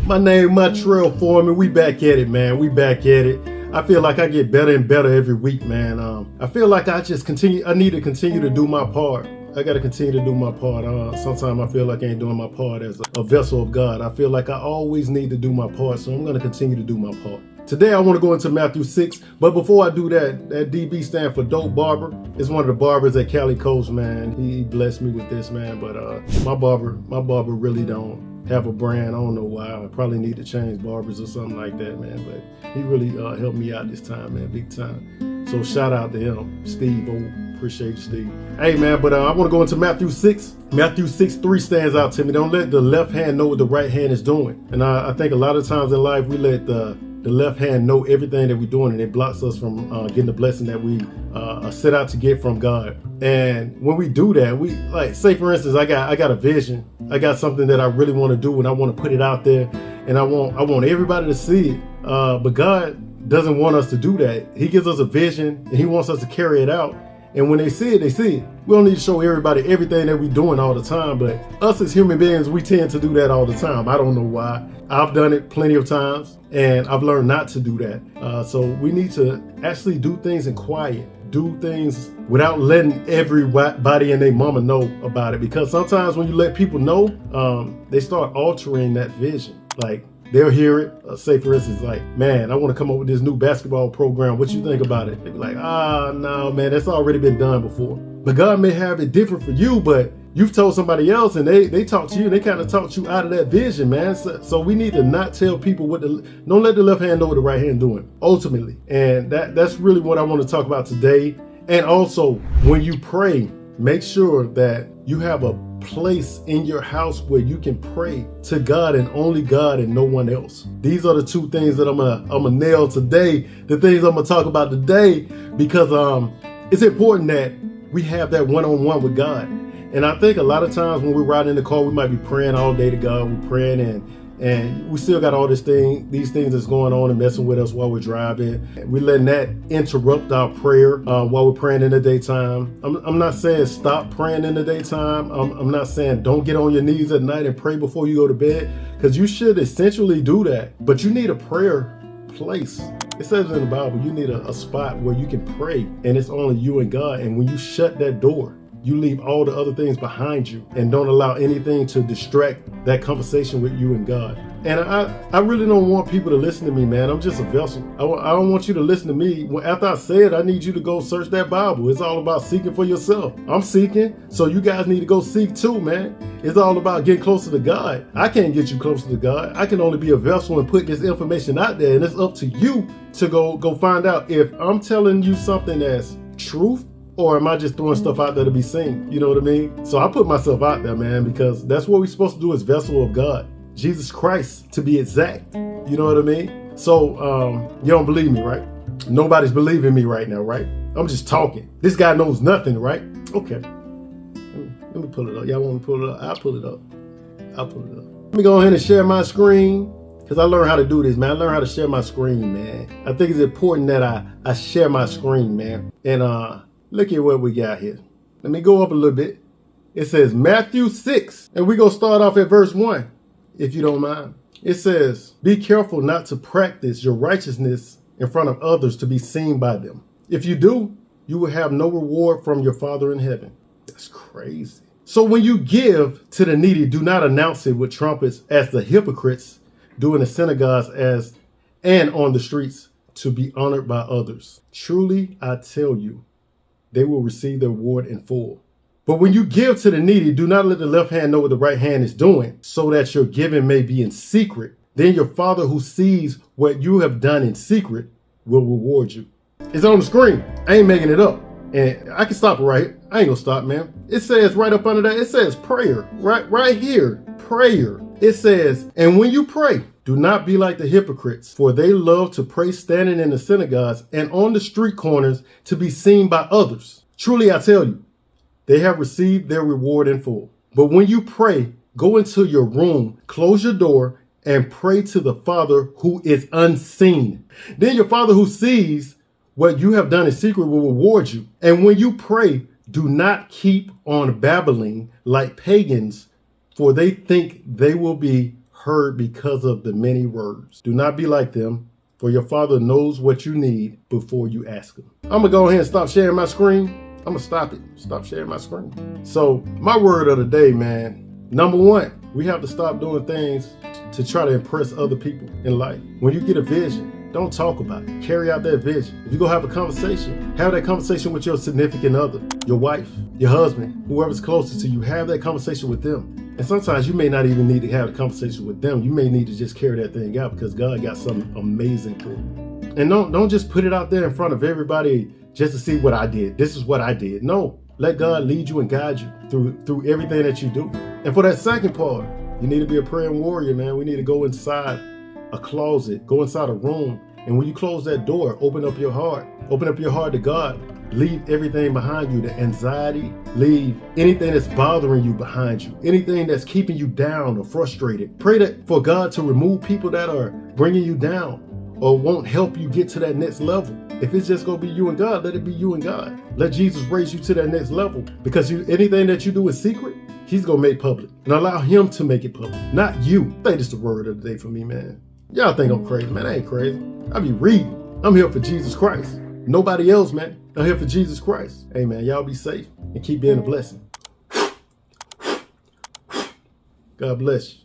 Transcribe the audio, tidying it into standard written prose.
My name Mytrell Foreman. We back at it, man. We back at it. I feel like I get better and better every week, man. I feel like I need to continue to do my part. I got to continue to do my part. Sometimes I feel like I ain't doing my part as a vessel of God. I feel like I always need to do my part, so I'm going to continue to do my part. Today I want to go into Matthew 6, but before I do that, that DB stand for Dope Barber. It's one of the barbers at Cali Coast, man. He blessed me with this, man, but my barber really don't have a brand. I don't know why. I probably need to change barbers or something like that, man, but he really helped me out this time, man, big time. So shout out to him, Steve. Oh, appreciate you, Steve. Hey, man, but I want to go into Matthew 6. Matthew 6:3 stands out to me. Don't let the left hand know what the right hand is doing. And I think a lot of times in life we let the left hand know everything that we're doing, and it blocks us from getting the blessing that we set out to get from God. And when we do that, we, like, say for instance, I got a vision. I got something that I really want to do, and I want to put it out there, and I want everybody to see it. But God doesn't want us to do that. He gives us a vision, and He wants us to carry it out. And when they see it, they see it. We don't need to show everybody everything that we're doing all the time, but us as human beings, we tend to do that all the time. I don't know why. I've done it plenty of times, and I've learned not to do that. So we need to actually do things in quiet, do things without letting everybody and their mama know about it. Because sometimes when you let people know, they start altering that vision. Like, they'll hear it. Say, for instance, like, man, I want to come up with this new basketball program. What you think about it? They be like, no, man, that's already been done before. But God may have it different for you, but you've told somebody else, and they talked to you, and they kind of talked you out of that vision, man. So we need to not tell people don't let the left hand know what the right hand doing, ultimately. And that's really what I want to talk about today. And also, when you pray, make sure that you have a place in your house where you can pray to God and only God and no one else. These are the two things that I'm gonna nail today, the things I'm gonna talk about today, because it's important that we have that one-on-one with God. And I think a lot of times when we're riding in the car, we might be praying all day to God. We're praying and we still got all these things that's going on and messing with us while we're driving. We're letting that interrupt our prayer while we're praying in the daytime. I'm not saying stop praying in the daytime. I'm not saying don't get on your knees at night and pray before you go to bed, because you should essentially do that. But you need a prayer place. It says in the Bible, you need a spot where you can pray, and it's only you and God. And when you shut that door, you leave all the other things behind you and don't allow anything to distract that conversation with you and God. And I really don't want people to listen to me, man. I'm just a vessel. I don't want you to listen to me. After I say it, I need you to go search that Bible. It's all about seeking for yourself. I'm seeking, so you guys need to go seek too, man. It's all about getting closer to God. I can't get you closer to God. I can only be a vessel and put this information out there, and it's up to you to go find out if I'm telling you something that's truth, or am I just throwing stuff out there to be seen? You know what I mean? So I put myself out there, man, because that's what we're supposed to do as vessel of God. Jesus Christ, to be exact. You know what I mean? So you don't believe me, right? Nobody's believing me right now, right? I'm just talking. This guy knows nothing, right? Okay. Let me pull it up. Y'all want me to pull it up? I'll pull it up. Let me go ahead and share my screen, because I learned how to do this, man. I learned how to share my screen, man. I think it's important that I share my screen, man. And look at what we got here. Let me go up a little bit. It says Matthew 6, and we're going to start off at verse 1, if you don't mind. It says, be careful not to practice your righteousness in front of others to be seen by them. If you do, you will have no reward from your Father in heaven. That's crazy. So when you give to the needy, do not announce it with trumpets as the hypocrites do in the synagogues and on the streets to be honored by others. Truly, I tell you, they will receive their reward in full. But when you give to the needy, do not let the left hand know what the right hand is doing, so that your giving may be in secret. Then your Father who sees what you have done in secret will reward you. It's on the screen. I ain't making it up. And I can stop it right here. I ain't gonna stop, man. It says right up under that, it says prayer. Right here, prayer. It says, and when you pray, do not be like the hypocrites, for they love to pray standing in the synagogues and on the street corners to be seen by others. Truly, I tell you, they have received their reward in full. But when you pray, go into your room, close your door, and pray to the Father who is unseen. Then your Father who sees what you have done in secret will reward you. And when you pray, do not keep on babbling like pagans, for they think they will be heard because of the many words. Do not be like them, for your Father knows what you need before you ask him. I'm going to go ahead and stop sharing my screen. I'm going to stop it. Stop sharing my screen. So my word of the day, man. Number one, we have to stop doing things to try to impress other people in life. When you get a vision, don't talk about it. Carry out that vision. If you go have a conversation, have that conversation with your significant other, your wife, your husband, whoever's closest to you. Have that conversation with them. And sometimes you may not even need to have a conversation with them. You may need to just carry that thing out because God got something amazing for you. And don't just put it out there in front of everybody just to see what I did. This is what I did. No, let God lead you and guide you through everything that you do. And for that second part, you need to be a praying warrior, man. We need to go inside a closet, go inside a room. And when you close that door, open up your heart. Open up your heart to God. Leave everything behind you, the anxiety, leave anything that's bothering you behind you, anything that's keeping you down or frustrated. Pray that for God to remove people that are bringing you down or won't help you get to that next level. If it's just going to be you and God, let it be you and God. Let Jesus raise you to that next level, because anything that you do in secret, he's going to make public, and allow him to make it public, not you. I think this is the word of the day for me, man. Y'all think I'm crazy, man. I ain't crazy. I be reading. I'm here for Jesus Christ. Nobody else, man. I'm here for Jesus Christ. Hey, man, y'all be safe and keep being a blessing. God bless you.